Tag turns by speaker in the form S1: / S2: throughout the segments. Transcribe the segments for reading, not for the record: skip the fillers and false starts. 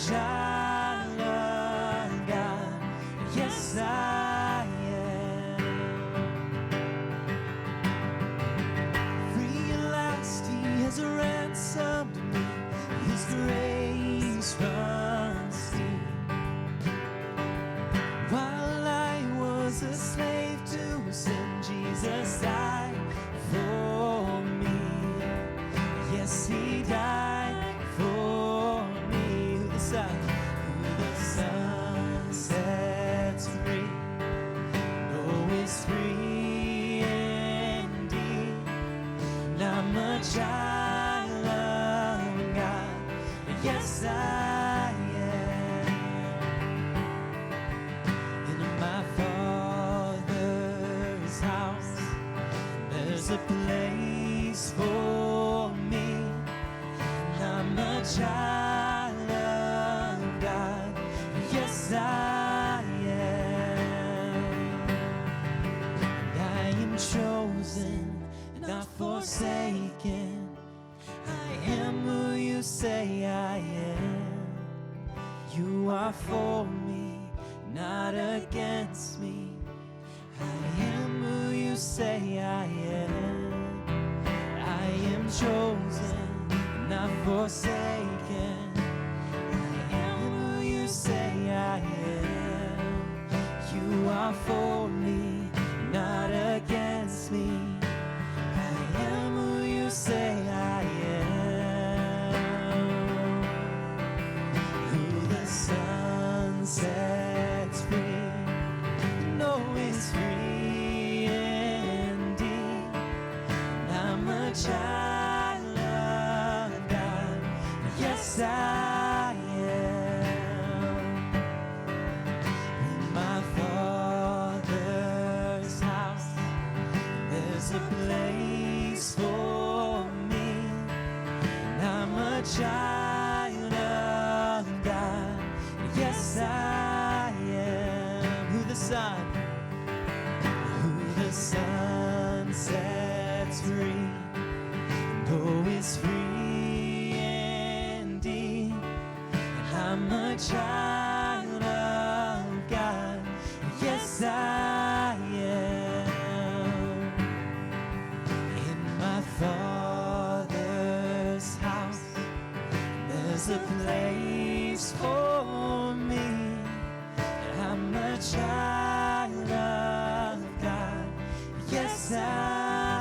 S1: child of God. Yes, I am. Realized He has ransomed me. His grace runs deep. While I was a slave to sin, Jesus died for me. Yes, He died for me. Who the Son sets free, oh, is free indeed. And I'm a child of God. Yes, I am. In my Father's house, there's a place for me. And I'm a child of God. Yes, I am. And I am chosen, not forsaken. I am who you say I am. You are for me, not against me. I am who you say I am. I am chosen, not forsaken. I am who you say I am. You are for me, not against me. I am who you say I am. Who the Son sets free, no, is free indeed. I'm a child of God. Yes, I am. In my Father's house, there's a place for me. And I'm a child of God. Yes, I am. Who the Son sets free, oh, is free indeed. I'm a child of God. Yes, I am. In my Father's house, there's a place for me. I'm a child of God. Yes, I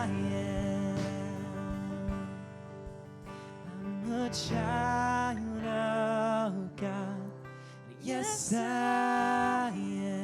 S1: am. I'm a child of God. Yes, I am.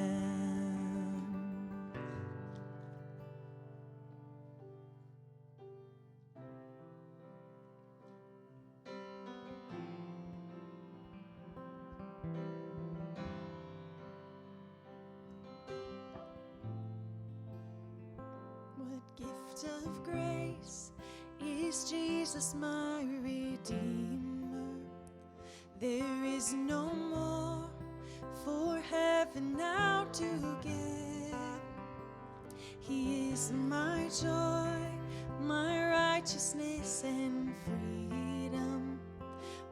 S2: What gift of grace is Jesus my Redeemer? There is no more for heaven now to give. He is my joy, my righteousness and freedom,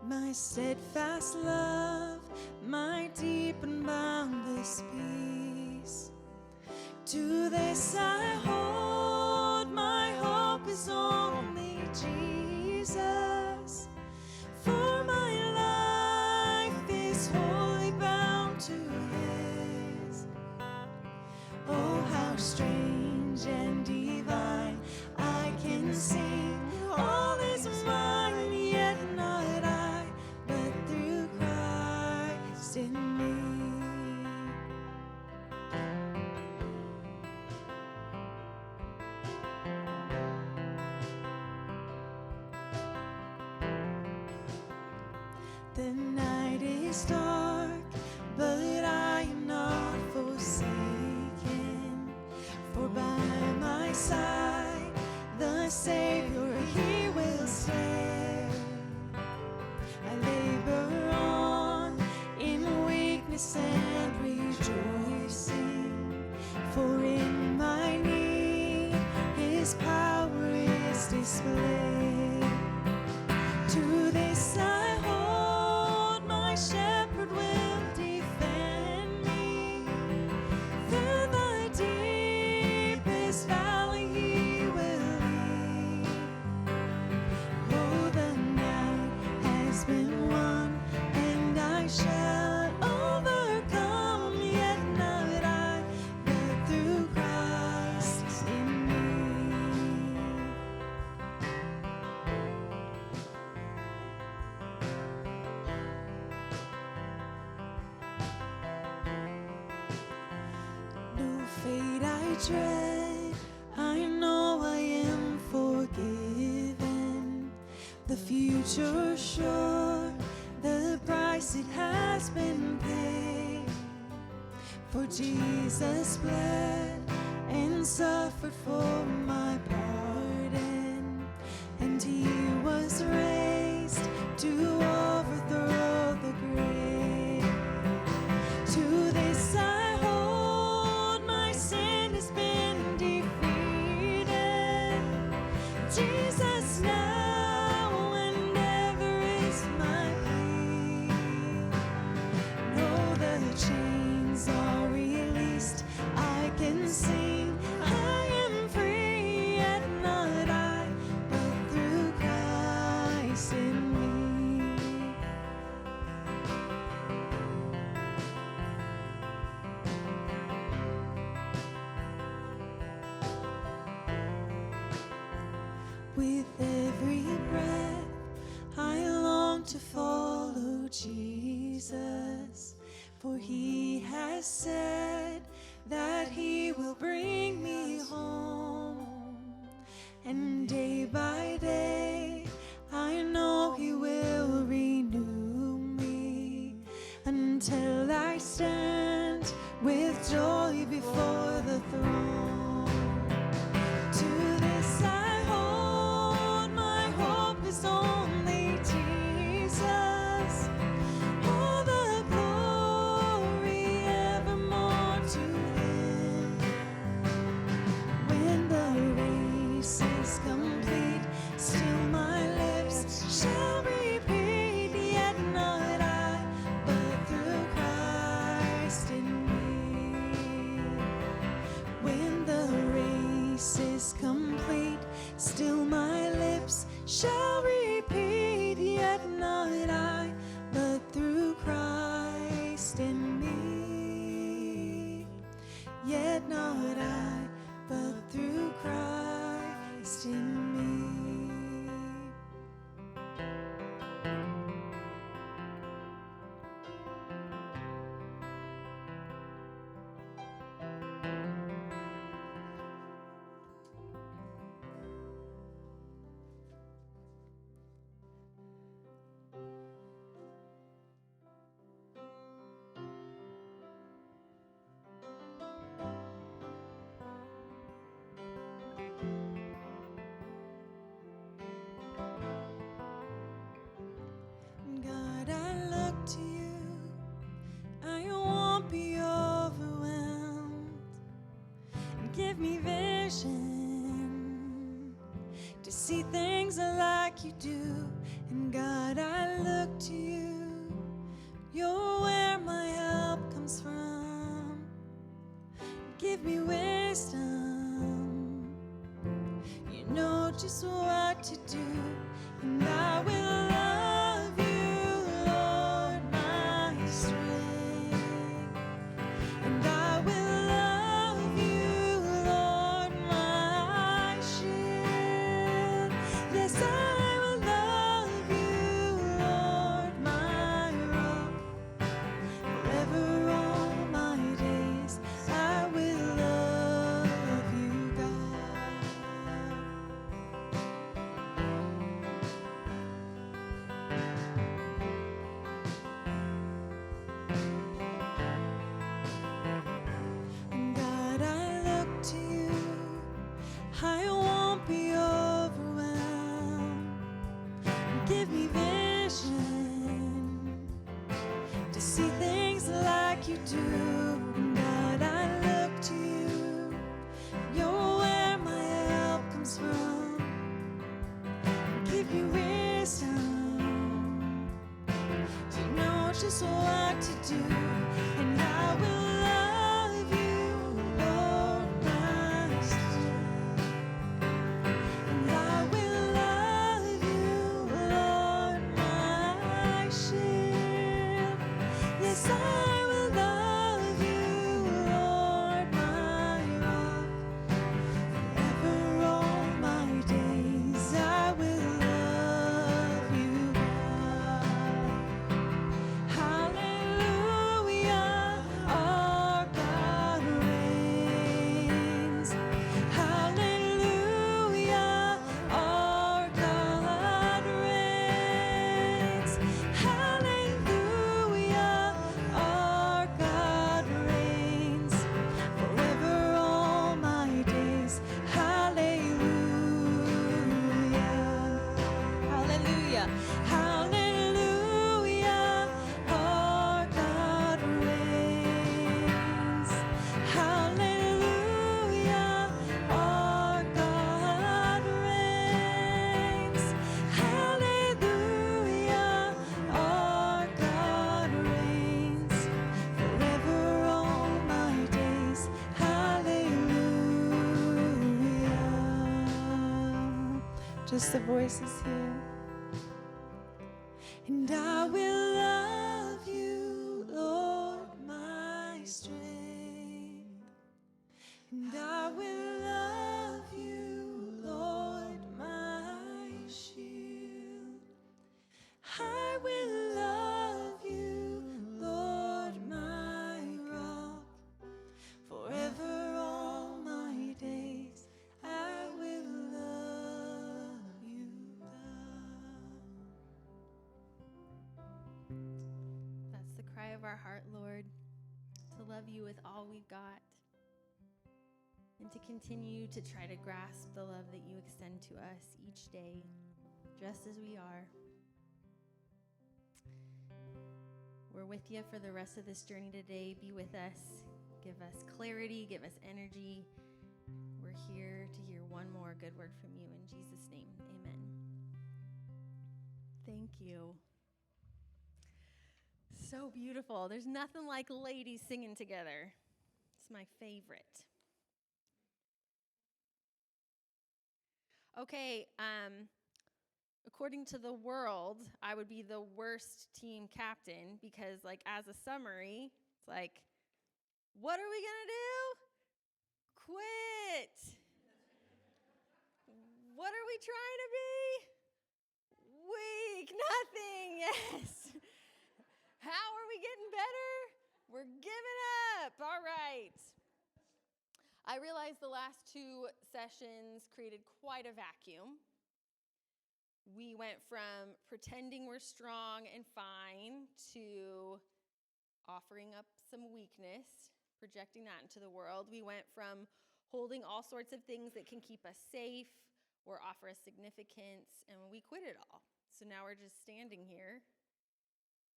S2: my steadfast love, my deep and boundless peace. To this I hold, my hope is only Jesus. For my life is wholly bound to His. Oh, how strange and divine, I can sing, all is mine, yet not I, but through Christ in me. The night is dark, but I am not forsaken. For by my side, the Savior, He will stay. I labor on in weakness and rejoicing, for in my need His power is displayed. To this I hold, my shepherd has been won, and I shall overcome, yet not I, but through Christ in me. No fate I dread, I know I am forgiven. The future sure, the price it has been paid. For Jesus bled and suffered for my pardon, and he was raised to overthrow the grave. To this I hold, my sin has been defeated. Jesus now and ever is my plea. Know the chains are released, I can sing, I am free, yet not I, but through Christ in me. With every breath, I long to follow Jesus, for he has said that he will bring me home. And day by day, I know he will renew me until I stand with joy before the throne. To this I hold, my hope is only Jesus. All the glory evermore to him. When the race is complete, still my lips shall repeat, yet not I, but through Christ in me. When the race is complete, still my lips shall repeat, yet not I, but through Christ in me. Yet not I, but through Christ in me. God, I look to you. I won't be overwhelmed. Give me vision to see things like you do. And God, I look to you. You're where my help comes from. Give me wisdom. You know just what to do. And I will love you, Lord, my strength. And I will love you, Lord, my shield. Yes, I will love you, Lord, my rock. Forever all my days, I will love you, God. God, I look to you. I won't be overwhelmed. Give me vision to see things like you do. God, I look to you. You're where my help comes from. Give me wisdom to know just what to do. And I will love you, Lord, my strength. And I will love you, Lord, my Yes, I will love you, Lord, my rock. Forever all my days I will love you, God. Hallelujah, our God reigns. Hallelujah, our God reigns. Hallelujah, our God reigns. Forever all my days. Hallelujah. Hallelujah. Hallelujah. Our God reigns. Hallelujah. Our God reigns. Hallelujah. Our God reigns. Forever all my days. Hallelujah. Just the voices here. And I will love you, Lord, my strength. And I will love you, Lord, my shield. I will love you, Lord, my rock. Forever all my days, I will love you, God.
S3: That's the cry of our heart, Lord, to love you with all we've got and to continue to try to grasp the love that you extend to us each day, just as we are. We're with you for the rest of this journey today. Be with us. Give us clarity. Give us energy. We're here to hear one more good word from you. In Jesus' name, amen. Thank you. So beautiful. There's nothing like ladies singing together. It's my favorite. Okay, according to the world, I would be the worst team captain because, like, as a summary, it's like, what are we gonna do? Quit. What are we trying to be? Weak. Nothing. Yes. How are we getting better? We're giving up. All right. I realized the last two sessions created quite a vacuum. We went from pretending we're strong and fine to offering up some weakness, projecting that into the world. We went from holding all sorts of things that can keep us safe or offer us significance, and we quit it all. So now we're just standing here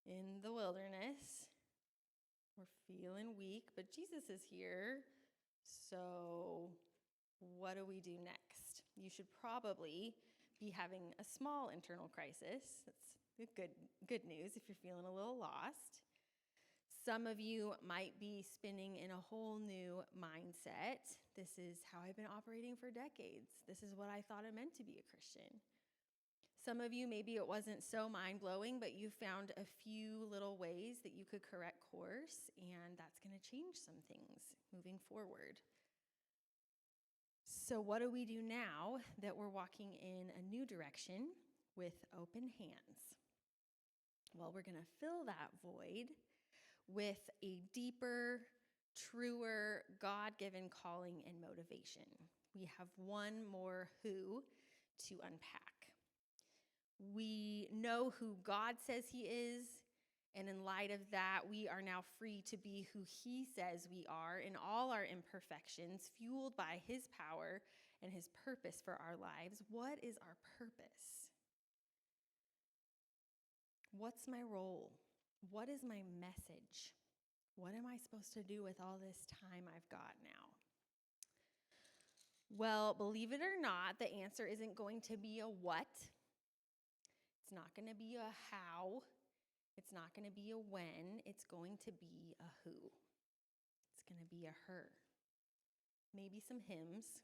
S3: in the wilderness. We're feeling weak, but Jesus is here. So what do we do next? You should probably be having a small internal crisis. That's good news if you're feeling a little lost. Some of you might be spinning in a whole new mindset. This is how I've been operating for decades. This is what I thought it meant to be a Christian. Some of you, maybe it wasn't so mind-blowing, but you found a few little ways that you could correct course, and that's going to change some things moving forward. So what do we do now that we're walking in a new direction with open hands? Well, we're going to fill that void with a deeper, truer, God-given calling and motivation. We have one more who to unpack. We know who God says he is, and in light of that, we are now free to be who he says we are in all our imperfections, fueled by his power and his purpose for our lives. What is our purpose? What's my role? What is my message? What am I supposed to do with all this time I've got now? Well, believe it or not, the answer isn't going to be a what. It's not going to be a how. It's not going to be a when. It's going to be a who. It's going to be a her. Maybe some hymns.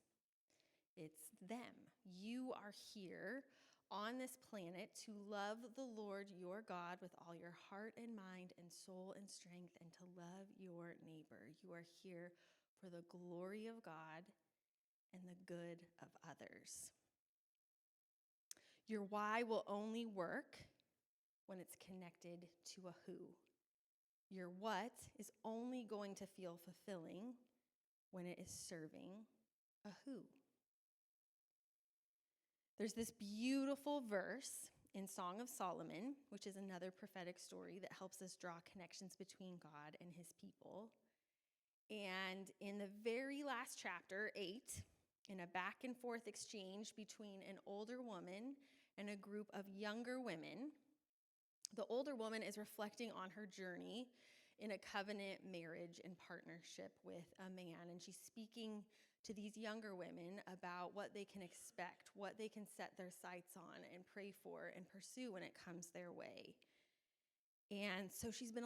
S3: It's them. You are here
S4: on this planet to love the Lord your God with all your heart and mind and soul and strength, and to love your neighbor. You are here for the glory of God and the good of others. Your why will only work when it's connected to a who. Your what is only going to feel fulfilling when it is serving a who. There's this beautiful verse in Song of Solomon, which is another prophetic story that helps us draw connections between God and his people. And in the very last chapter, 8, in a back and forth exchange between an older woman and a group of younger women, the older woman is reflecting on her journey in a covenant marriage and partnership with a man. And she's speaking to these younger women about what they can expect, what they can set their sights on and pray for and pursue when it comes their way. And so she's been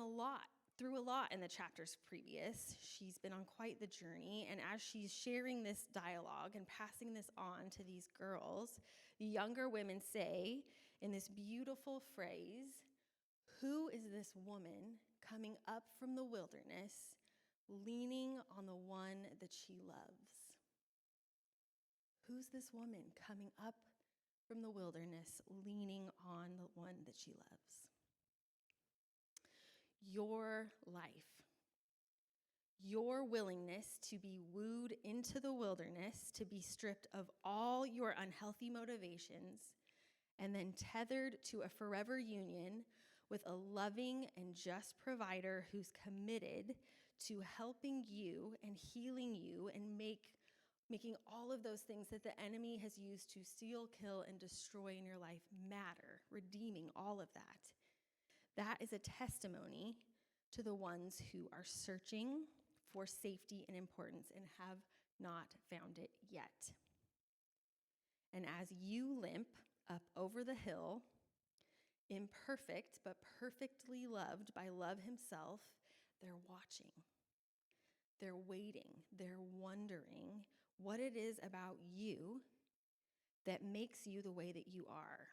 S4: through a lot in the chapters previous. She's been on quite the journey. And as she's sharing this dialogue and passing this on to these girls, the younger women say in this beautiful phrase, "Who is this woman coming up from the wilderness, leaning on the one that she loves?" Who's this woman coming up from the wilderness, leaning on the one that she loves? Your life, your willingness to be wooed into the wilderness, to be stripped of all your unhealthy motivations, and then tethered to a forever union with a loving and just provider who's committed to helping you and healing you and making all of those things that the enemy has used to steal, kill, and destroy in your life matter, redeeming all of that. That is a testimony to the ones who are searching for safety and importance and have not found it yet. And as you limp up over the hill, imperfect but perfectly loved by love himself, they're watching. They're waiting. They're wondering what it is about you that makes you the way that you are.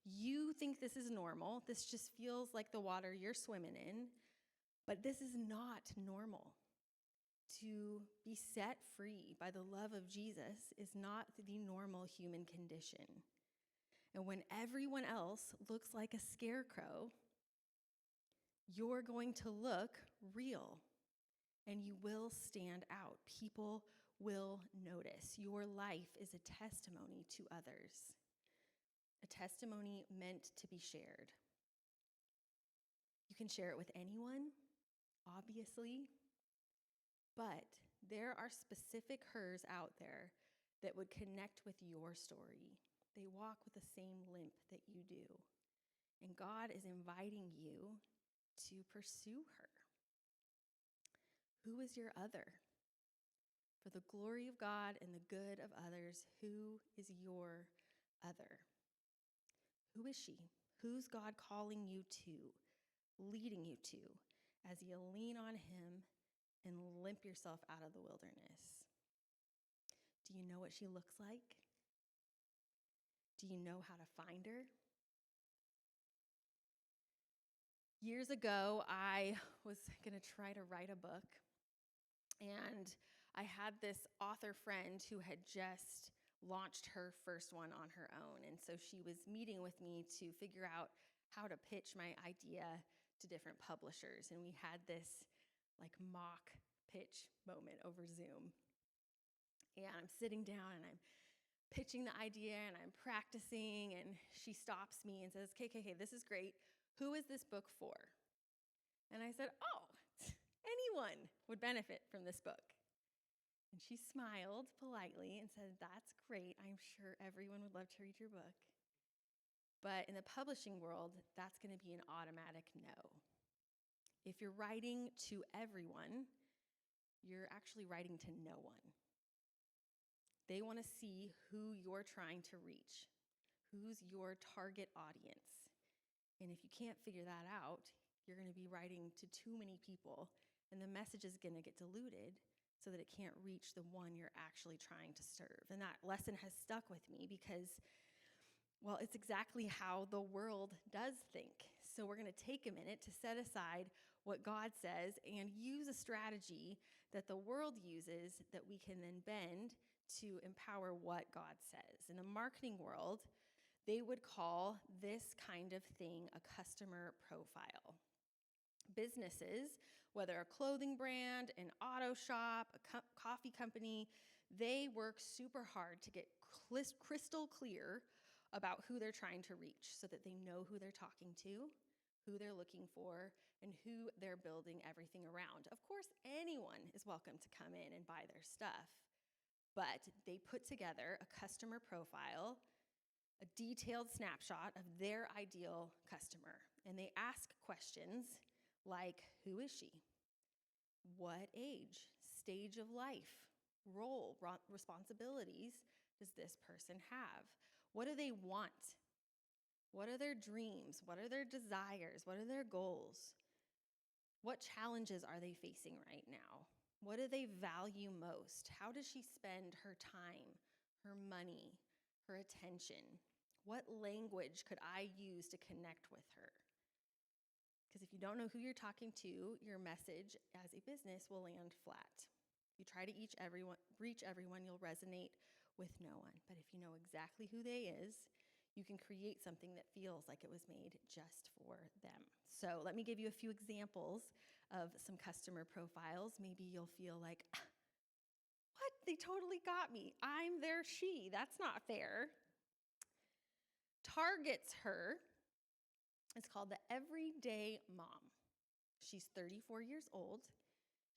S4: You think this is normal. This just feels like the water you're swimming in, but this is not normal. To be set free by the love of Jesus is not the normal human condition. And when everyone else looks like a scarecrow, you're going to look real and you will stand out. People will notice. Your life is a testimony to others, a testimony meant to be shared. You can share it with anyone, obviously, but there are specific hers out there that would connect with your story. They walk with the same limp that you do. And God is inviting you to pursue her. Who is your other? For the glory of God and the good of others, who is your other? Who is she? Who's God calling you to, leading you to, as you lean on him and limp yourself out of the wilderness? Do you know what she looks like? Do you know how to find her? Years ago, I was going to try to write a book, and I had this author friend who had just launched her first one on her own, and so she was meeting with me to figure out how to pitch my idea to different publishers, and we had this like mock pitch moment over Zoom. And I'm sitting down and I'm pitching the idea and I'm practicing, and she stops me and says, "KKK, this is great. Who is this book for?" And I said, "Oh, anyone would benefit from this book." And she smiled politely and said, "That's great. I'm sure everyone would love to read your book." But in the publishing world, that's going to be an automatic no. If you're writing to everyone, you're actually writing to no one. They want to see who you're trying to reach, who's your target audience. And if you can't figure that out, you're going to be writing to too many people, and the message is going to get diluted so that it can't reach the one you're actually trying to serve. And that lesson has stuck with me because Well, it's exactly how the world does think. So we're going to take a minute to set aside what God says and use a strategy that the world uses that we can then bend to empower what God says. In the marketing world, they would call this kind of thing a customer profile. Businesses, whether a clothing brand, an auto shop, a coffee company, they work super hard to get crystal clear about who they're trying to reach so that they know who they're talking to, who they're looking for, and who they're building everything around. Of course, anyone is welcome to come in and buy their stuff, but they put together a customer profile, a detailed snapshot of their ideal customer, and they ask questions like, who is she? What age, stage of life, role, responsibilities does this person have? What do they want? What are their dreams? What are their desires? What are their goals? What challenges are they facing right now? What do they value most? How does she spend her time, her money, her attention? What language could I use to connect with her? Because if you don't know who you're talking to, your message as a business will land flat. If you try to reach everyone, you'll resonate with no one. But if you know exactly who they is, you can create something that feels like it was made just for them. So let me give you a few examples of some customer profiles. Maybe you'll feel like, what? They totally got me. I'm their she. That's not fair. Targets her. It's called the Everyday Mom. She's 34 years old.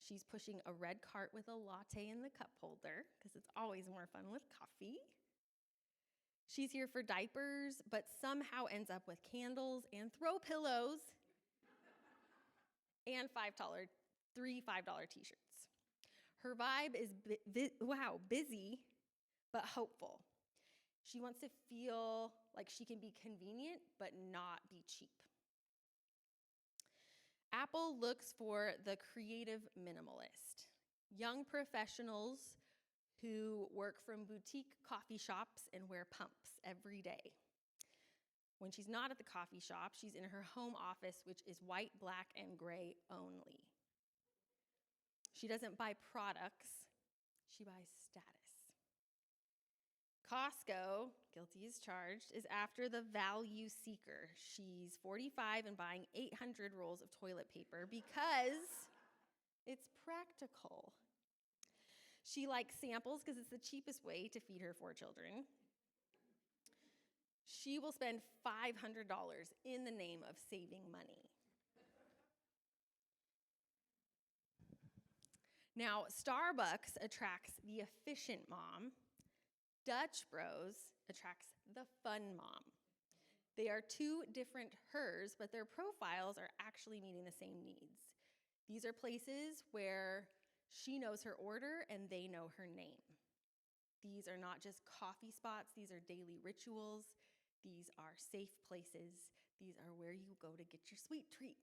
S4: She's pushing a red cart with a latte in the cup holder because it's always more fun with coffee. She's here for diapers, but somehow ends up with candles and throw pillows and three $5 t-shirts. Her vibe is busy, but hopeful. She wants to feel like she can be convenient, but not be cheap. Apple looks for the creative minimalist, young professionals who work from boutique coffee shops and wear pumps every day. When she's not at the coffee shop, she's in her home office, which is white, black, and gray only. She doesn't buy products, she buys status. Costco, guilty as charged, is after the value seeker. She's 45 and buying 800 rolls of toilet paper because it's practical. She likes samples because it's the cheapest way to feed her 4 children. She will spend $500 in the name of saving money. Now, Starbucks attracts the efficient mom. Dutch Bros attracts the fun mom. They are 2 different hers, but their profiles are actually meeting the same needs. These are places where she knows her order and they know her name. These are not just coffee spots, these are daily rituals. These are safe places. These are where you go to get your sweet treat.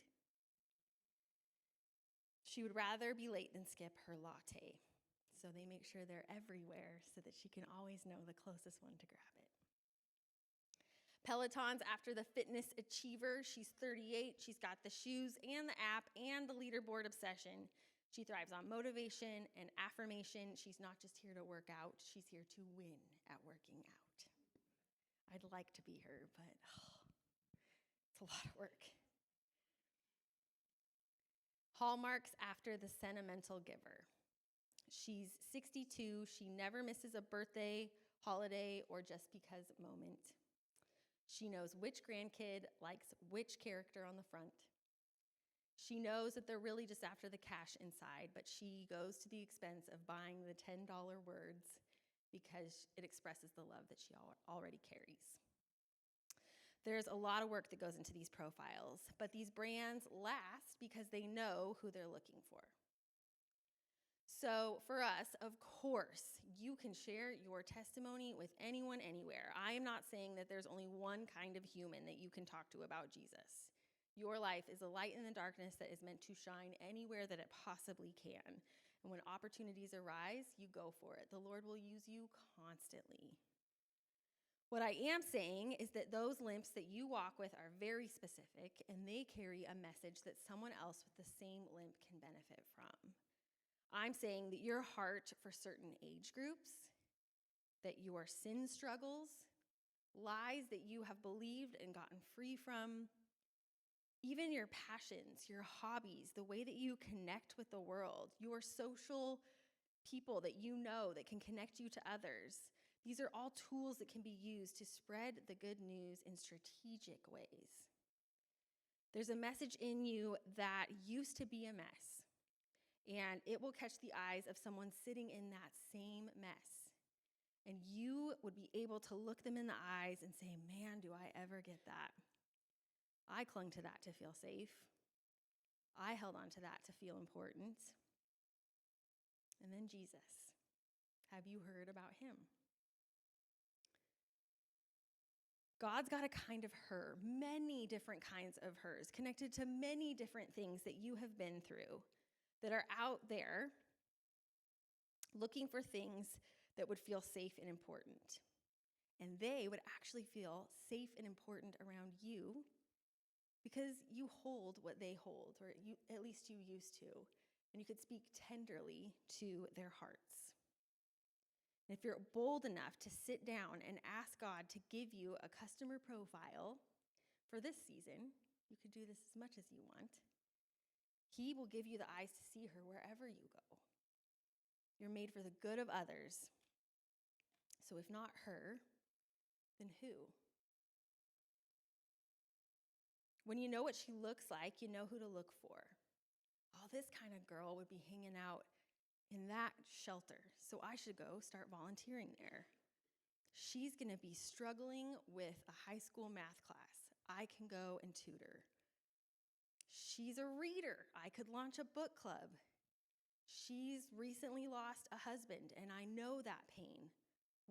S4: She would rather be late than skip her latte. So they make sure they're everywhere so that she can always know the closest one to grab it. Peloton's after the fitness achiever. She's 38. She's got the shoes and the app and the leaderboard obsession. She thrives on motivation and affirmation. She's not just here to work out. She's here to win at working out. I'd like to be her, but it's a lot of work. Hallmark's after the sentimental giver. She's 62. She never misses a birthday, holiday, or just because moment. She knows which grandkid likes which character on the front. She knows that they're really just after the cash inside, but she goes to the expense of buying the $10 words because it expresses the love that she already carries. There's a lot of work that goes into these profiles, but these brands last because they know who they're looking for. So for us, of course, you can share your testimony with anyone, anywhere. I am not saying that there's only one kind of human that you can talk to about Jesus. Your life is a light in the darkness that is meant to shine anywhere that it possibly can. And when opportunities arise, you go for it. The Lord will use you constantly. What I am saying is that those limps that you walk with are very specific, and they carry a message that someone else with the same limp can benefit from. I'm saying that your heart for certain age groups, that your sin struggles, lies that you have believed and gotten free from, even your passions, your hobbies, the way that you connect with the world, your social people that you know that can connect you to others. These are all tools that can be used to spread the good news in strategic ways. There's a message in you that used to be a mess, and it will catch the eyes of someone sitting in that same mess. And you would be able to look them in the eyes and say, man, do I ever get that? I clung to that to feel safe. I held on to that to feel important. And then Jesus. Have you heard about him? God's got a kind of her, many different kinds of hers, connected to many different things that you have been through that are out there looking for things that would feel safe and important. And they would actually feel safe and important around you because you hold what they hold, or at least you used to, and you could speak tenderly to their hearts. And if you're bold enough to sit down and ask God to give you a customer profile for this season, you could do this as much as you want. He will give you the eyes to see her wherever you go. You're made for the good of others. So if not her, then who? When you know what she looks like, you know who to look for. Oh, this kind of girl would be hanging out in that shelter, so I should go start volunteering there. She's going to be struggling with a high school math class. I can go and tutor. She's a reader. I could launch a book club. She's recently lost a husband, and I know that pain.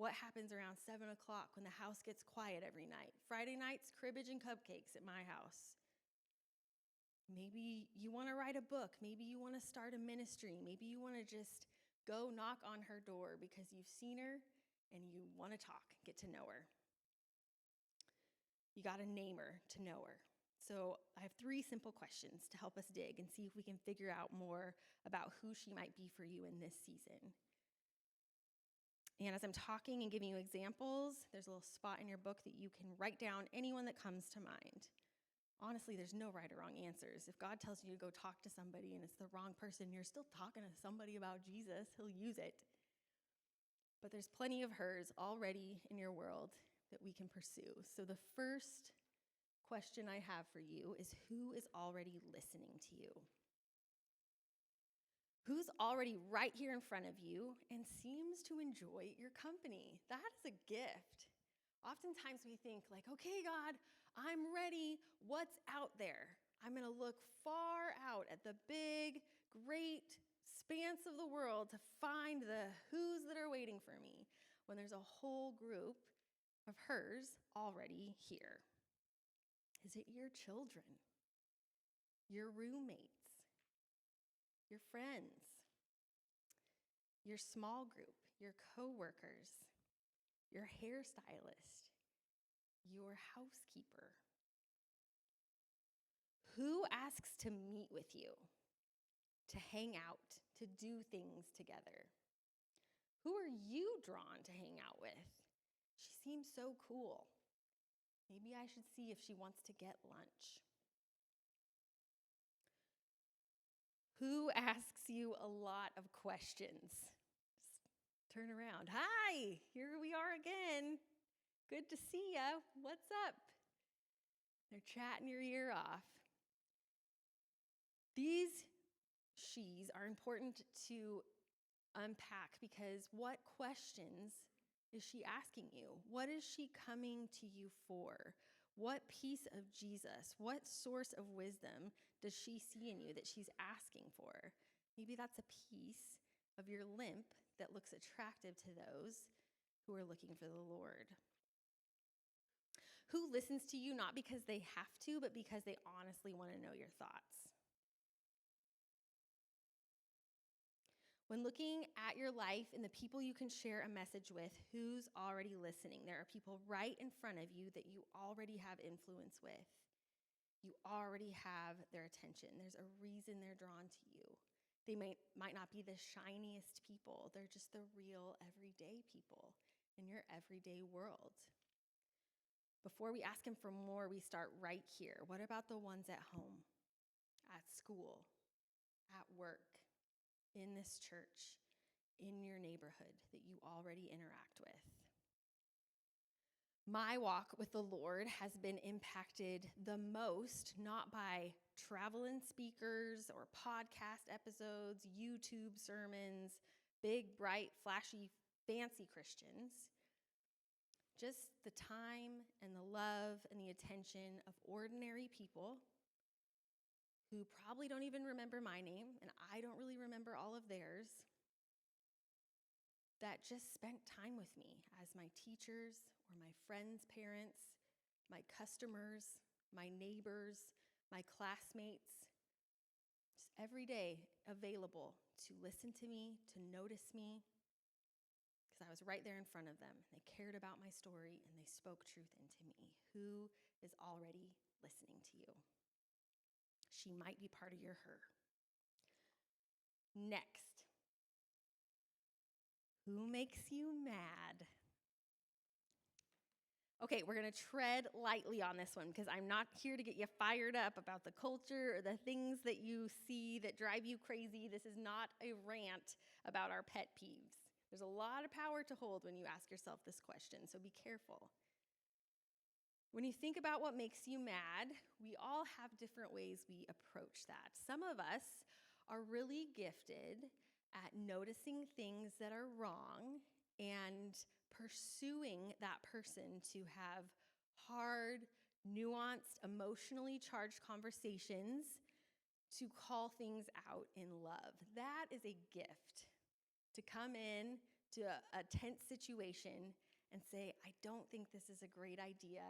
S4: What happens around 7 o'clock when the house gets quiet every night? Friday nights, cribbage and cupcakes at my house. Maybe you want to write a book. Maybe you want to start a ministry. Maybe you want to just go knock on her door because you've seen her and you want to talk, get to know her. You got to name her to know her. So I have 3 simple questions to help us dig and see if we can figure out more about who she might be for you in this season. And as I'm talking and giving you examples, there's a little spot in your book that you can write down anyone that comes to mind. Honestly, there's no right or wrong answers. If God tells you to go talk to somebody and it's the wrong person, you're still talking to somebody about Jesus. He'll use it. But there's plenty of hers already in your world that we can pursue. So the first question I have for you is, who is already listening to you? Who's already right here in front of you and seems to enjoy your company? That is a gift. Oftentimes we think like, okay, God, I'm ready. What's out there? I'm going to look far out at the big, great expanse of the world to find the who's that are waiting for me when there's a whole group of hers already here. Is it your children, your roommates, your friends, your small group, your coworkers, your hairstylist, your housekeeper? Who asks to meet with you, to hang out, to do things together? Who are you drawn to hang out with? She seems so cool. Maybe I should see if she wants to get lunch. Who asks you a lot of questions? Just turn around. Hi, here we are again. Good to see ya. What's up? They're chatting your ear off. These she's are important to unpack because what questions is she asking you? What is she coming to you for? What piece of Jesus, what source of wisdom does she see in you that she's asking for? Maybe that's a piece of your limp that looks attractive to those who are looking for the Lord. Who listens to you not because they have to, but because they honestly want to know your thoughts? When looking at your life and the people you can share a message with, who's already listening? There are people right in front of you that you already have influence with. You already have their attention. There's a reason they're drawn to you. They might not be the shiniest people. They're just the real everyday people in your everyday world. Before we ask him for more, we start right here. What about the ones at home, at school, at work, in this church, in your neighborhood that you already interact with? My walk with the Lord has been impacted the most, not by traveling speakers or podcast episodes, YouTube sermons, big, bright, flashy, fancy Christians. Just the time and the love and the attention of ordinary people who probably don't even remember my name, and I don't really remember all of theirs, that just spent time with me as my teachers or my friends' parents, my customers, my neighbors, my classmates, just every day available to listen to me, to notice me, because I was right there in front of them. They cared about my story and they spoke truth into me. Who is already listening to you? She might be part of your her. Next. Who makes you mad? Okay, we're going to tread lightly on this one because I'm not here to get you fired up about the culture or the things that you see that drive you crazy. This is not a rant about our pet peeves. There's a lot of power to hold when you ask yourself this question, so be careful. When you think about what makes you mad, we all have different ways we approach that. Some of us are really gifted at noticing things that are wrong and pursuing that person to have hard, nuanced, emotionally charged conversations to call things out in love. That is a gift, to come in to a tense situation and say, I don't think this is a great idea.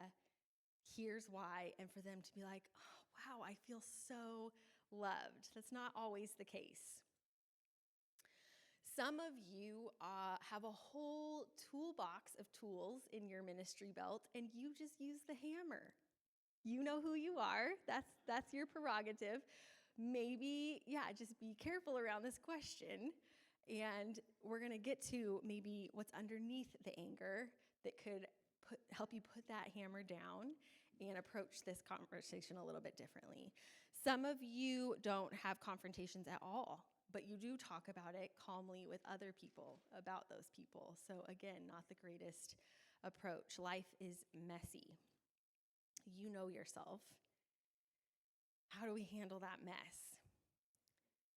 S4: Here's why. And for them to be like, oh, wow, I feel so loved. That's not always the case. Some of you have a whole toolbox of tools in your ministry belt, and you just use the hammer. You know who you are. That's your prerogative. Maybe, just be careful around this question. And we're going to get to maybe what's underneath the anger that could help you put that hammer down and approach this conversation a little bit differently. Some of you don't have confrontations at all, but you do talk about it calmly with other people about those people. So again, not the greatest approach. Life is messy. You know yourself. How do we handle that mess?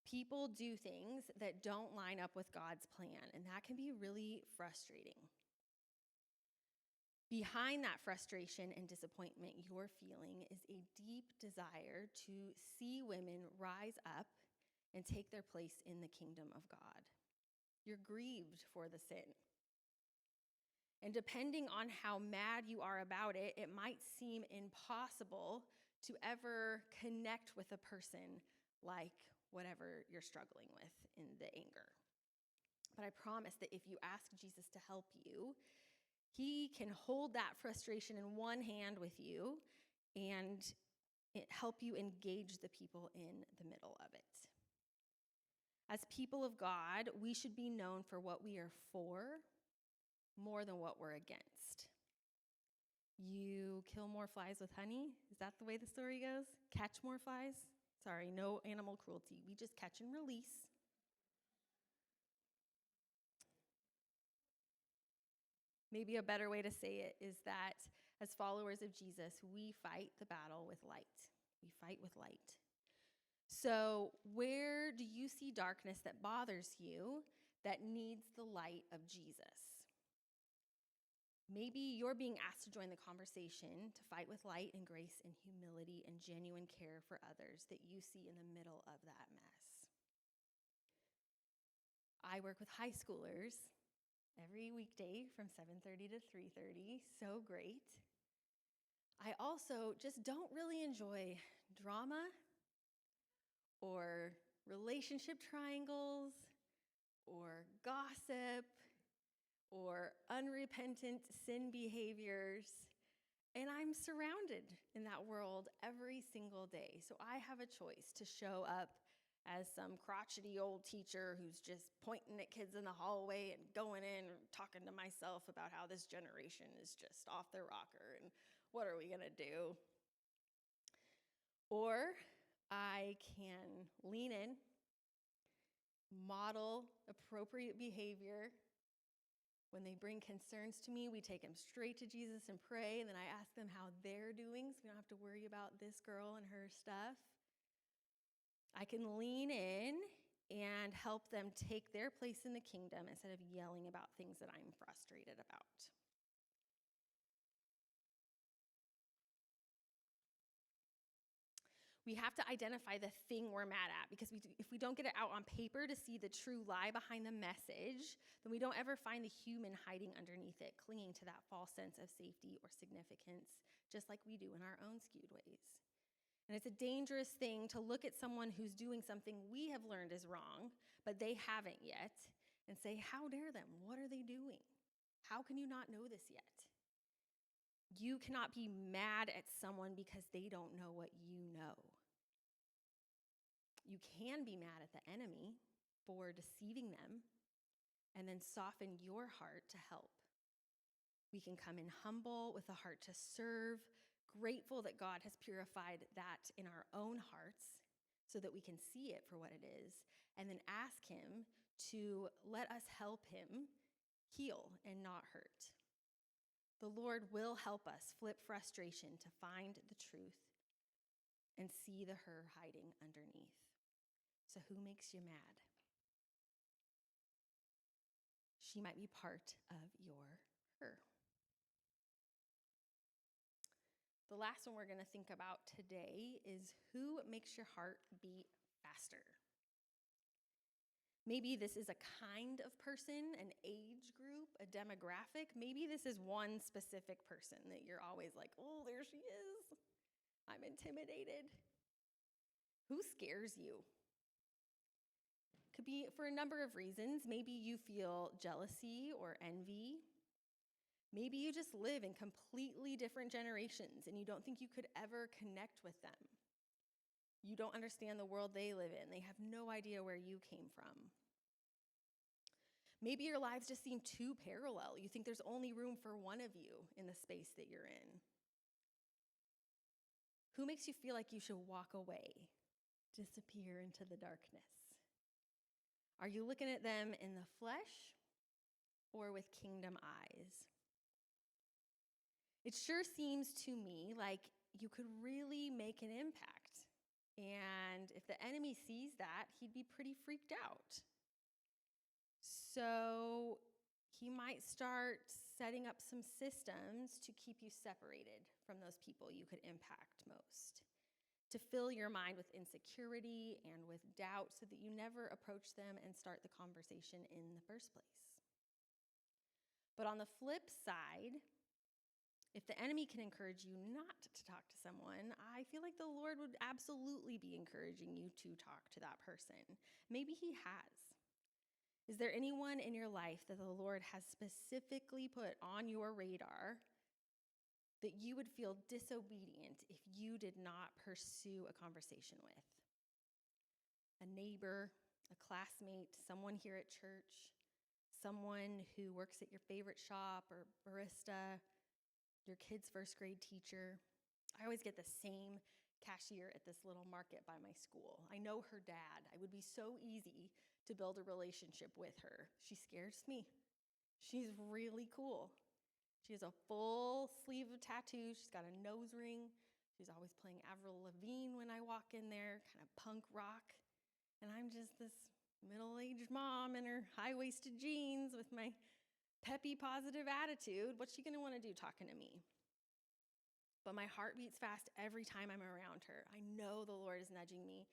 S4: People do things that don't line up with God's plan, and that can be really frustrating. Behind that frustration and disappointment you're feeling is a deep desire to see women rise up and take their place in the kingdom of God. You're grieved for the sin. And depending on how mad you are about it, it might seem impossible to ever connect with a person like whatever you're struggling with in the anger. But I promise that if you ask Jesus to help you, he can hold that frustration in one hand with you and help you engage the people in the middle of it. As people of God, we should be known for what we are for more than what we're against. You kill more flies with honey? Is that the way the story goes? Catch more flies? Sorry, no animal cruelty. We just catch and release. Maybe a better way to say it is that as followers of Jesus, we fight the battle with light. We fight with light. So where do you see darkness that bothers you that needs the light of Jesus? Maybe you're being asked to join the conversation to fight with light and grace and humility and genuine care for others that you see in the middle of that mess. I work with high schoolers every weekday from 7:30 to 3:30. So great. I also just don't really enjoy drama or relationship triangles or gossip or unrepentant sin behaviors. And I'm surrounded in that world every single day. So I have a choice to show up as some crotchety old teacher who's just pointing at kids in the hallway and going in and talking to myself about how this generation is just off their rocker and what are we going to do? Or I can lean in, model appropriate behavior. When they bring concerns to me, we take them straight to Jesus and pray, and then I ask them how they're doing so we don't have to worry about this girl and her stuff. I can lean in and help them take their place in the kingdom instead of yelling about things that I'm frustrated about. We have to identify the thing we're mad at, because if we don't get it out on paper to see the true lie behind the message, then we don't ever find the human hiding underneath it, clinging to that false sense of safety or significance, just like we do in our own skewed ways. And it's a dangerous thing to look at someone who's doing something we have learned is wrong, but they haven't yet, and say, how dare them? What are they doing? How can you not know this yet? You cannot be mad at someone because they don't know what you know. You can be mad at the enemy for deceiving them and then soften your heart to help. We can come in humble with a heart to serve, grateful that God has purified that in our own hearts so that we can see it for what it is, and then ask him to let us help him heal and not hurt. The Lord will help us flip frustration to find the truth and see the her hiding underneath. So who makes you mad? She might be part of your her. The last one we're going to think about today is who makes your heart beat faster. Maybe this is a kind of person, an age group, a demographic. Maybe this is one specific person that you're always like, oh, there she is. I'm intimidated. Who scares you? Could be for a number of reasons. Maybe you feel jealousy or envy. Maybe you just live in completely different generations and you don't think you could ever connect with them. You don't understand the world they live in. They have no idea where you came from. Maybe your lives just seem too parallel. You think there's only room for one of you in the space that you're in. Who makes you feel like you should walk away, disappear into the darkness? Are you looking at them in the flesh or with kingdom eyes? It sure seems to me like you could really make an impact. And if the enemy sees that, he'd be pretty freaked out. So he might start setting up some systems to keep you separated from those people you could impact most, to fill your mind with insecurity and with doubt so that you never approach them and start the conversation in the first place. But on the flip side, if the enemy can encourage you not to talk to someone, I feel like the Lord would absolutely be encouraging you to talk to that person. Maybe he has. Is there anyone in your life that the Lord has specifically put on your radar that you would feel disobedient if you did not pursue a conversation with? A neighbor, a classmate, someone here at church, someone who works at your favorite shop or barista, your kid's first grade teacher. I always get the same cashier at this little market by my school. I know her dad. It would be so easy to build a relationship with her. She scares me. She's really cool. She has a full sleeve of tattoos. She's got a nose ring. She's always playing Avril Lavigne when I walk in there, kind of punk rock. And I'm just this middle-aged mom in her high-waisted jeans with my peppy, positive attitude. What's she going to want to do talking to me? But my heart beats fast every time I'm around her. I know the Lord is nudging me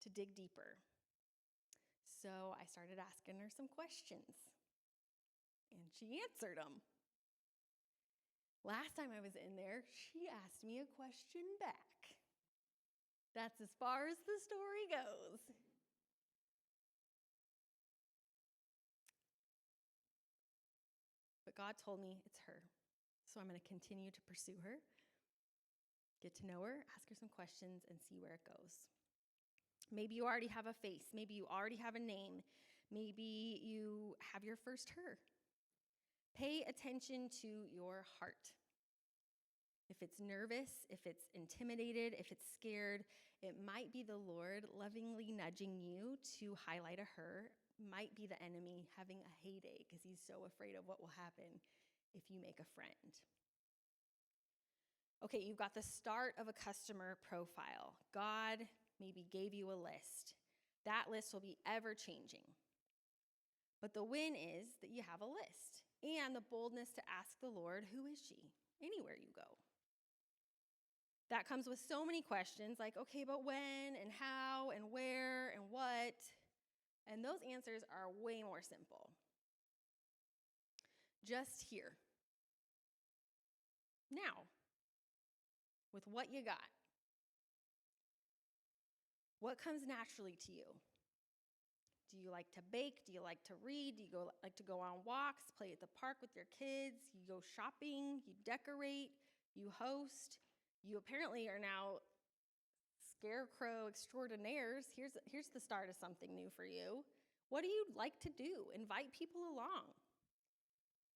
S4: to dig deeper. So I started asking her some questions, and she answered them. Last time I was in there, she asked me a question back. That's as far as the story goes. God told me it's her. So I'm going to continue to pursue her, get to know her, ask her some questions, and see where it goes. Maybe you already have a face. Maybe you already have a name. Maybe you have your first her. Pay attention to your heart. If it's nervous, if it's intimidated, if it's scared, it might be the Lord lovingly nudging you to highlight a her. Might be the enemy having a heyday because he's so afraid of what will happen if you make a friend. Okay, you've got the start of a customer profile. God maybe gave you a list. That list will be ever changing. But the win is that you have a list and the boldness to ask the Lord, who is she? Anywhere you go. That comes with so many questions like, okay, but when and how and where and what? And those answers are way more simple. Just here. Now, with what you got. What comes naturally to you? Do you like to bake? Do you like to read? Do you like to go on walks, play at the park with your kids? You go shopping, you decorate, you host. You apparently are now scarecrow extraordinaires. Here's the start of something new for you. What do you like to do? Invite people along.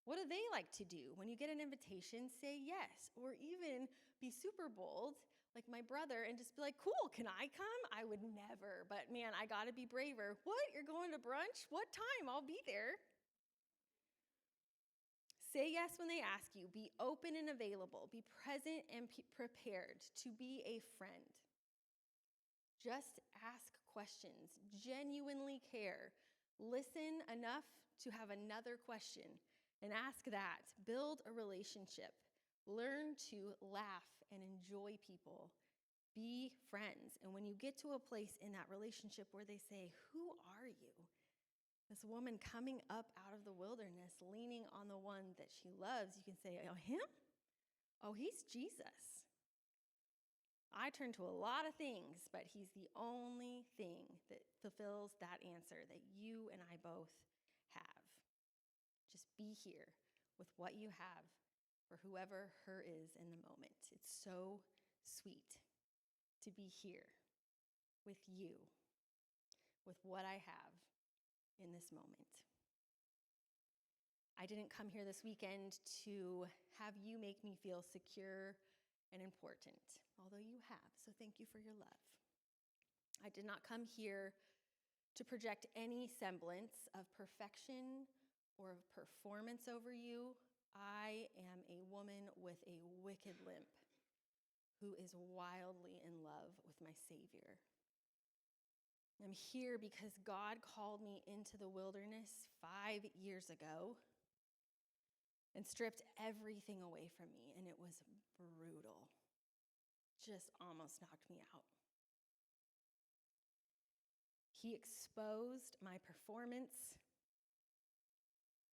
S4: What do they like to do? When you get an invitation, say yes. Or even be super bold, like my brother, and just be like, cool, can I come? I would never, but man, I gotta be braver. What, you're going to brunch? What time? I'll be there. Say yes when they ask you. Be open and available. Be present and prepared to be a friend. Just ask questions. Genuinely care. Listen enough to have another question and ask that. Build a relationship. Learn to laugh and enjoy people. Be friends. And when you get to a place in that relationship where they say, who are you? This woman coming up out of the wilderness, leaning on the one that she loves, you can say, oh, him? Oh, he's Jesus. I turn to a lot of things, but he's the only thing that fulfills that answer that you and I both have. Just be here with what you have for whoever her is in the moment. It's so sweet to be here with you, with what I have in this moment. I didn't come here this weekend to have you make me feel secure and important, although you have, so thank you for your love. I did not come here to project any semblance of perfection or of performance over you. I am a woman with a wicked limp who is wildly in love with my Savior. I'm here because God called me into the wilderness 5 years ago and stripped everything away from me, and it was brutal. Just almost knocked me out. He exposed my performance.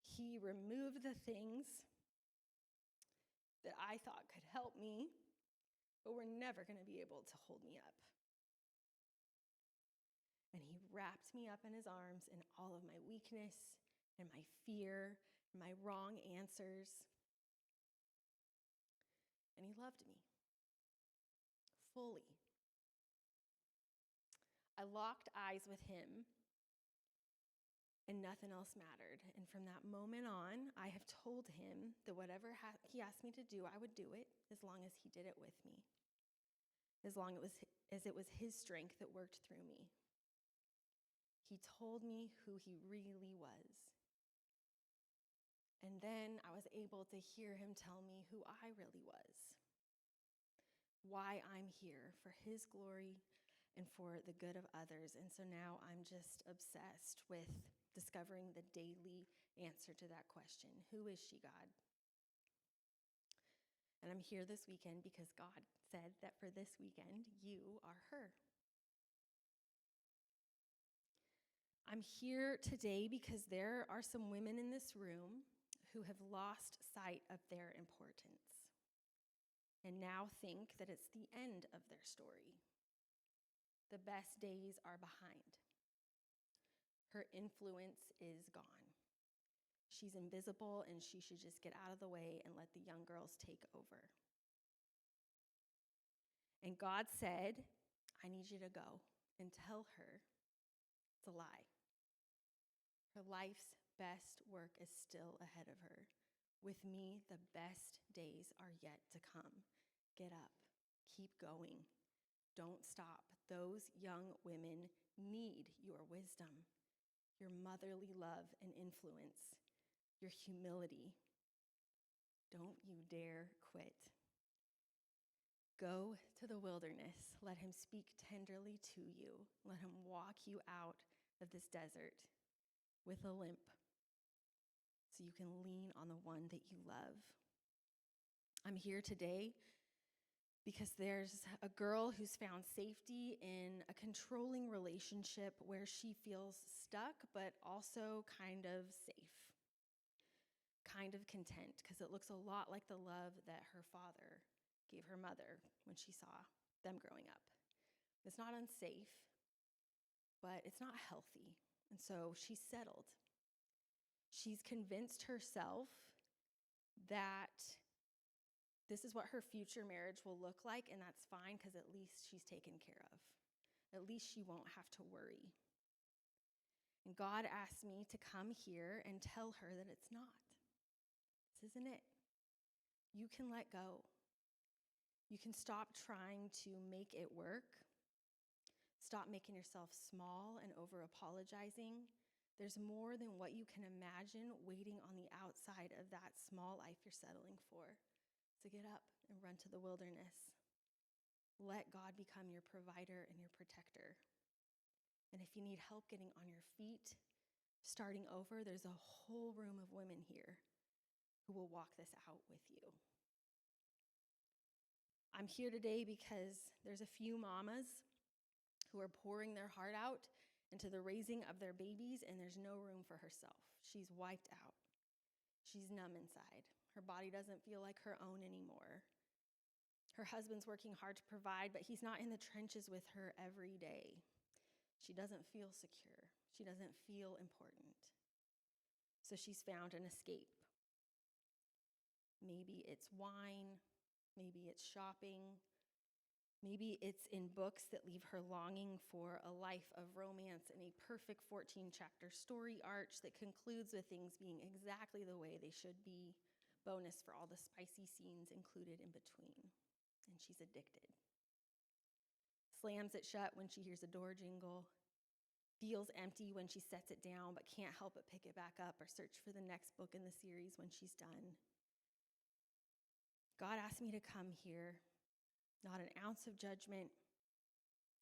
S4: He removed the things that I thought could help me, but were never going to be able to hold me up. And he wrapped me up in his arms in all of my weakness and my fear and my wrong answers. And he loved me fully. I locked eyes with him, and nothing else mattered. And from that moment on, I have told him that whatever he asked me to do, I would do it as long as he did it with me, as long as it was his strength that worked through me. He told me who he really was. And then I was able to hear him tell me who I really was, why I'm here for his glory and for the good of others. And so now I'm just obsessed with discovering the daily answer to that question. Who is she, God? And I'm here this weekend because God said that for this weekend, you are her. I'm here today because there are some women in this room who have lost sight of their importance and now think that it's the end of their story. The best days are behind. Her influence is gone. She's invisible, and she should just get out of the way and let the young girls take over. And God said, I need you to go and tell her it's a lie. Her life's best work is still ahead of her. With me, the best days are yet to come. Get up. Keep going. Don't stop. Those young women need your wisdom, your motherly love and influence, your humility. Don't you dare quit. Go to the wilderness. Let him speak tenderly to you. Let him walk you out of this desert with a limp so you can lean on the one that you love. I'm here today because there's a girl who's found safety in a controlling relationship where she feels stuck, but also kind of safe, kind of content, because it looks a lot like the love that her father gave her mother when she saw them growing up. It's not unsafe, but it's not healthy, and so she's settled. She's convinced herself that this is what her future marriage will look like, and that's fine because at least she's taken care of. At least she won't have to worry. And God asked me to come here and tell her that it's not. This isn't it. You can let go. You can stop trying to make it work. Stop making yourself small and over-apologizing. There's more than what you can imagine waiting on the outside of that small life you're settling for. So get up and run to the wilderness. Let God become your provider and your protector. And if you need help getting on your feet, starting over, there's a whole room of women here who will walk this out with you. I'm here today because there's a few mamas who are pouring their heart out into the raising of their babies, and there's no room for herself. She's wiped out. She's numb inside. Her body doesn't feel like her own anymore. Her husband's working hard to provide, but he's not in the trenches with her every day. She doesn't feel secure. She doesn't feel important. So she's found an escape. Maybe it's wine. Maybe it's shopping. Maybe it's in books that leave her longing for a life of romance and a perfect 14-chapter story arc that concludes with things being exactly the way they should be. Bonus for all the spicy scenes included in between. And she's addicted. Slams it shut when she hears a door jingle. Feels empty when she sets it down, but can't help but pick it back up or search for the next book in the series when she's done. God asked me to come here, not an ounce of judgment,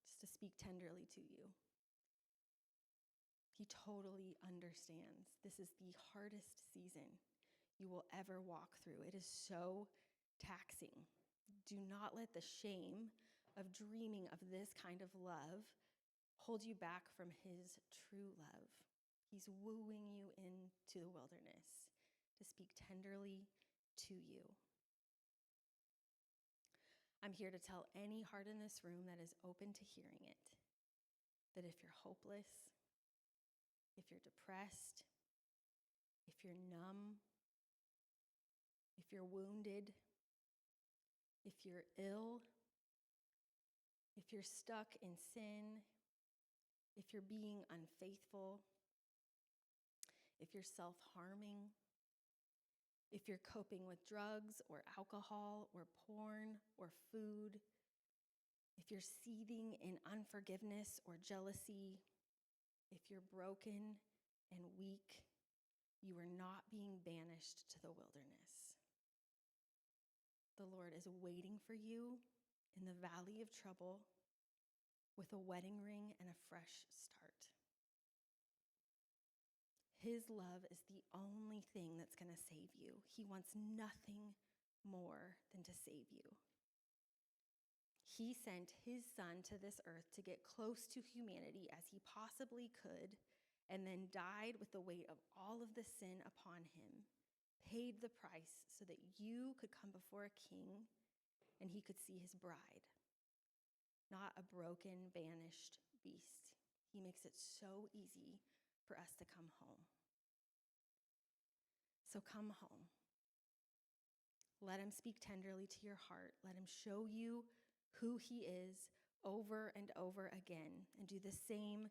S4: just to speak tenderly to you. He totally understands. This is the hardest season you will ever walk through. It is so taxing. Do not let the shame of dreaming of this kind of love hold you back from his true love. He's wooing you into the wilderness to speak tenderly to you. I'm here to tell any heart in this room that is open to hearing it, that if you're hopeless, if you're depressed, if you're numb, if you're wounded, if you're ill, if you're stuck in sin, if you're being unfaithful, if you're self-harming, if you're coping with drugs or alcohol or porn or food, if you're seething in unforgiveness or jealousy, if you're broken and weak, you are not being banished to the wilderness. The Lord is waiting for you in the valley of trouble with a wedding ring and a fresh start. His love is the only thing that's going to save you. He wants nothing more than to save you. He sent his son to this earth to get close to humanity as he possibly could, and then died with the weight of all of the sin upon him, paid the price so that you could come before a king and he could see his bride, not a broken, banished beast. He makes it so easy for us to come home. So come home. Let him speak tenderly to your heart. Let him show you who he is over and over again, and do the same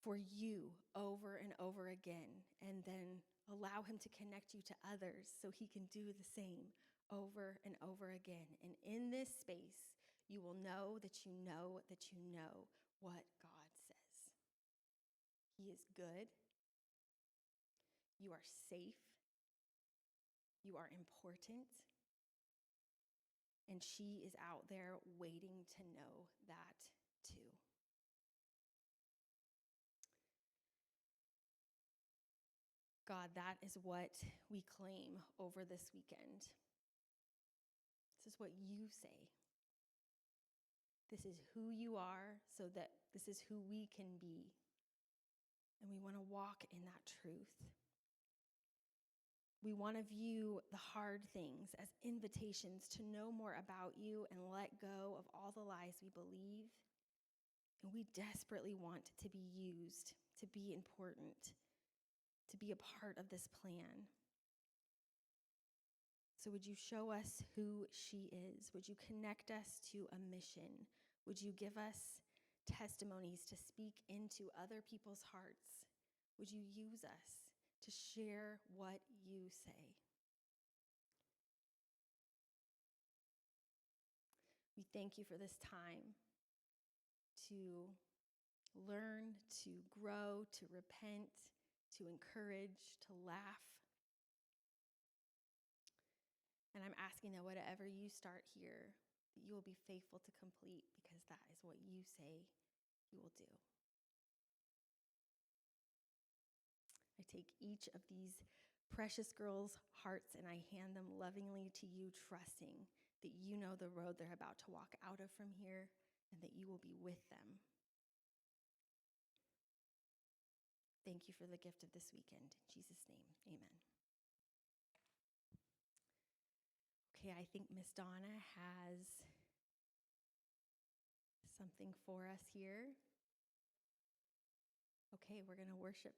S4: for you over and over again. And then allow him to connect you to others so he can do the same over and over again. And in this space, you will know that you know that you know what God says. He is good. You are safe. You are important. And she is out there waiting to know that too. God, that is what we claim over this weekend. This is what you say. This is who you are, so that this is who we can be. And we want to walk in that truth. We want to view the hard things as invitations to know more about you and let go of all the lies we believe. And we desperately want to be used, to be important, to be a part of this plan. So would you show us who she is? Would you connect us to a mission? Would you give us testimonies to speak into other people's hearts? Would you use us to share what you say? We thank you for this time to learn, to grow, to repent, to encourage, to laugh. And I'm asking that whatever you start here, that you will be faithful to complete, because that is what you say you will do. I take each of these precious girls' hearts and I hand them lovingly to you, trusting that you know the road they're about to walk out of from here and that you will be with them. Thank you for the gift of this weekend. In Jesus' name, amen. Okay, I think Miss Donna has something for us here. Okay, we're going to worship.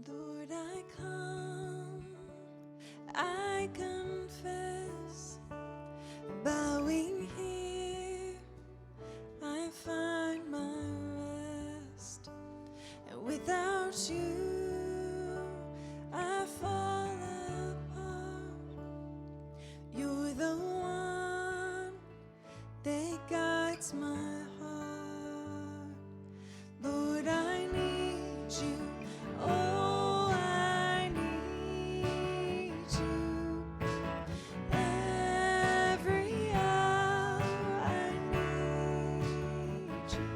S2: Lord, I come, I confess, bowing here, I find my rest, and without you, I fall apart. You're the one that guides my heart. Lord, I need you. Oh, I need you. Every hour I need you.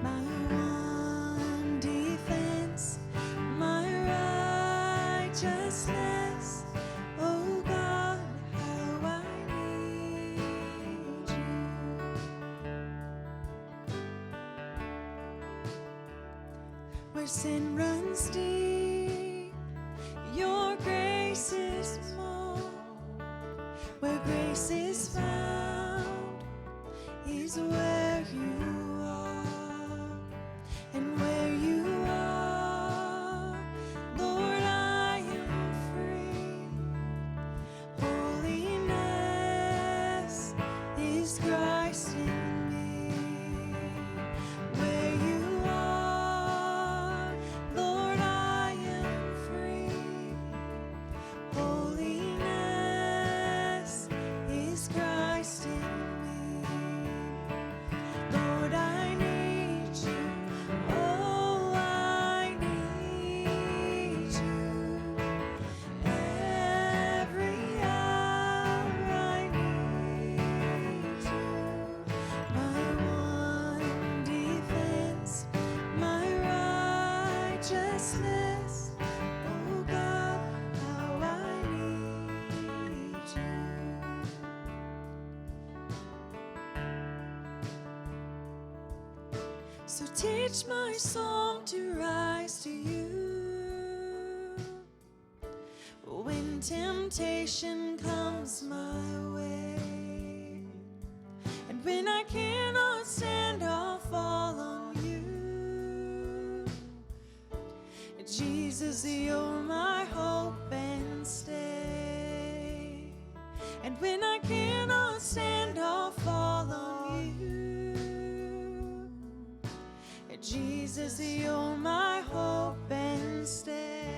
S2: My one defense, my righteousness. Oh God, how I need you. Where sin runs deep, your grace is more. Where grace is found is where you are. And where you are, Lord, I am free. Holiness is Christ in me. Where you are, Lord, I am free. Holiness is Christ in me. Lord, So teach my song to rise to you. When temptation comes my way, and when I cannot stand, I'll fall on you. Jesus, you're my hope and stay. And when I cannot stand, I'll fall on you. Jesus, you're my hope and stay.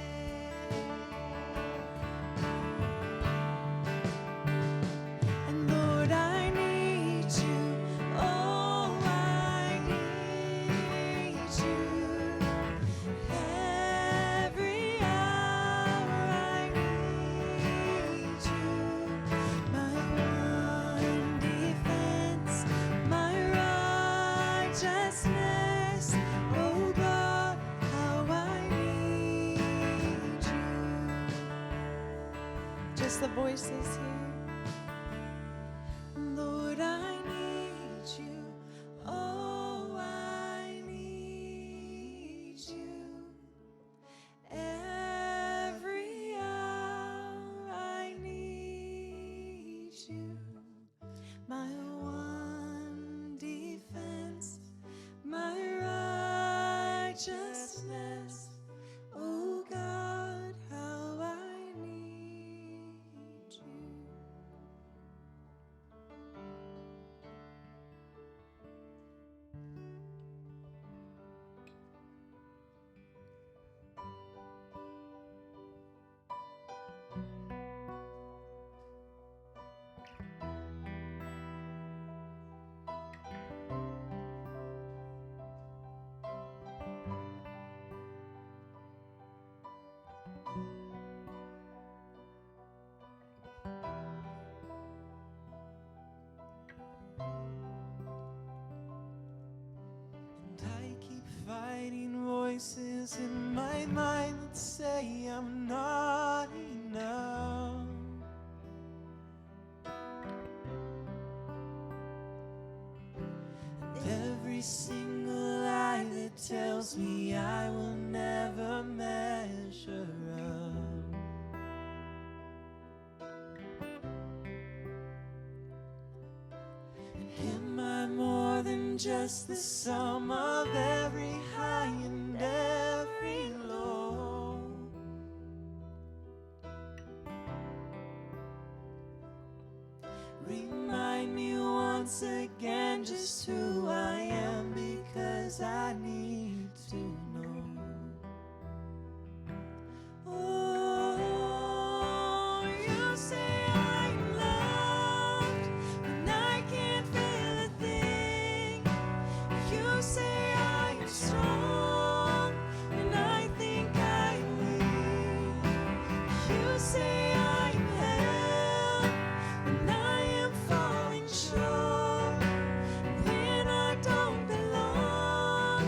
S2: And Lord, I need you. Oh, I need you. Every hour I need you. My one defense, my righteousness. Oh God, how I need you. Just the voices here. Lord, I need you. Oh, I need you. Every hour I need you. My one defense, my righteousness. Oh God, how I need you.
S1: And I keep fighting voices in my mind that say I'm not enough. And every single lie that tells me I will never measure up. Am I more than just the sum of every high and every low? Remind me once again just who I am, because I need to know. Oh, you say I'm loved when I can't feel a thing. You say I'm strong when I think I'm weak. You say I'm held when I am falling short. When I don't belong,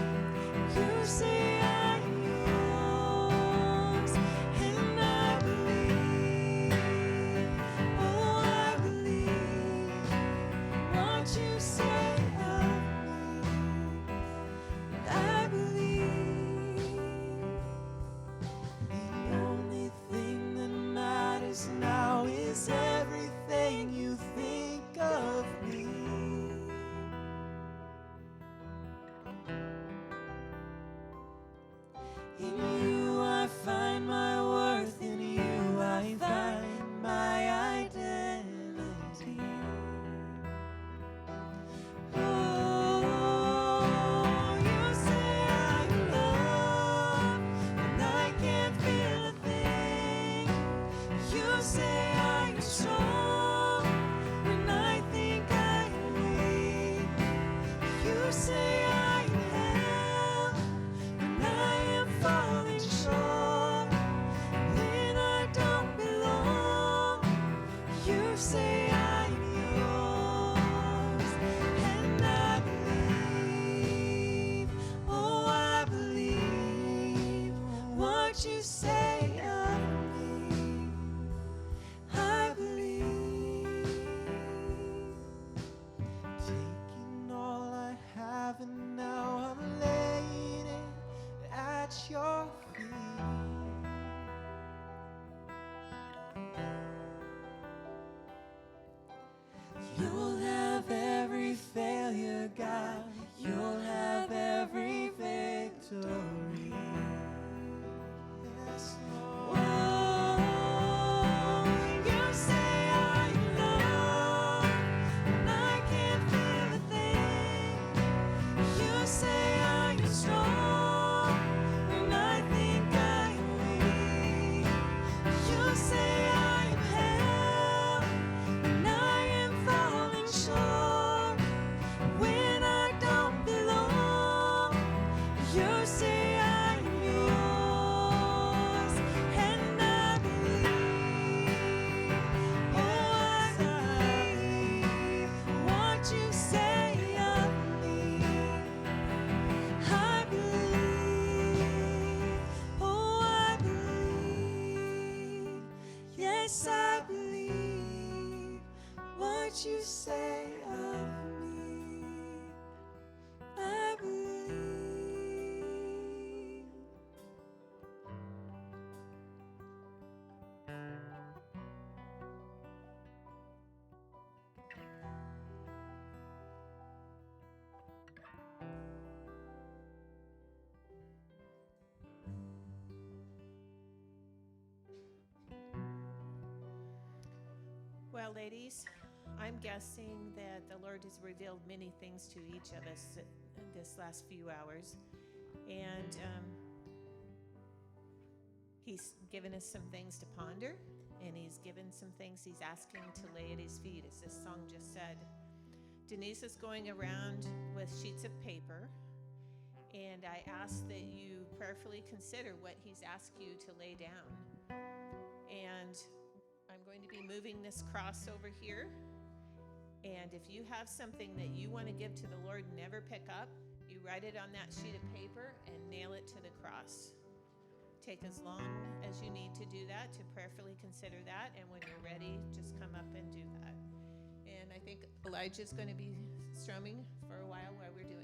S1: you'll have every victory. Yes, Lord. You say I'm loved, and I can't feel a thing. You say I'm strong, and I think I'm weak. You say I'm held, and I am falling short. When I don't belong, you say I'm yours, and I believe. Oh, I believe what you say of me. I believe. Oh, I believe. Yes, I believe what you say of me. I believe.
S5: Well, ladies, I'm guessing that the Lord has revealed many things to each of us this last few hours. And He's given us some things to ponder, and He's given some things He's asking to lay at His feet, as this song just said. Denise is going around with sheets of paper, and I ask that you prayerfully consider what He's asked you to lay down. And I'm going to be moving this cross over here. And if you have something that you want to give to the Lord, never pick up, you write it on that sheet of paper and nail it to the cross. Take as long as you need to do that, to prayerfully consider that. And when you're ready, just come up and do that. And I think Elijah's going to be strumming for a while we're doing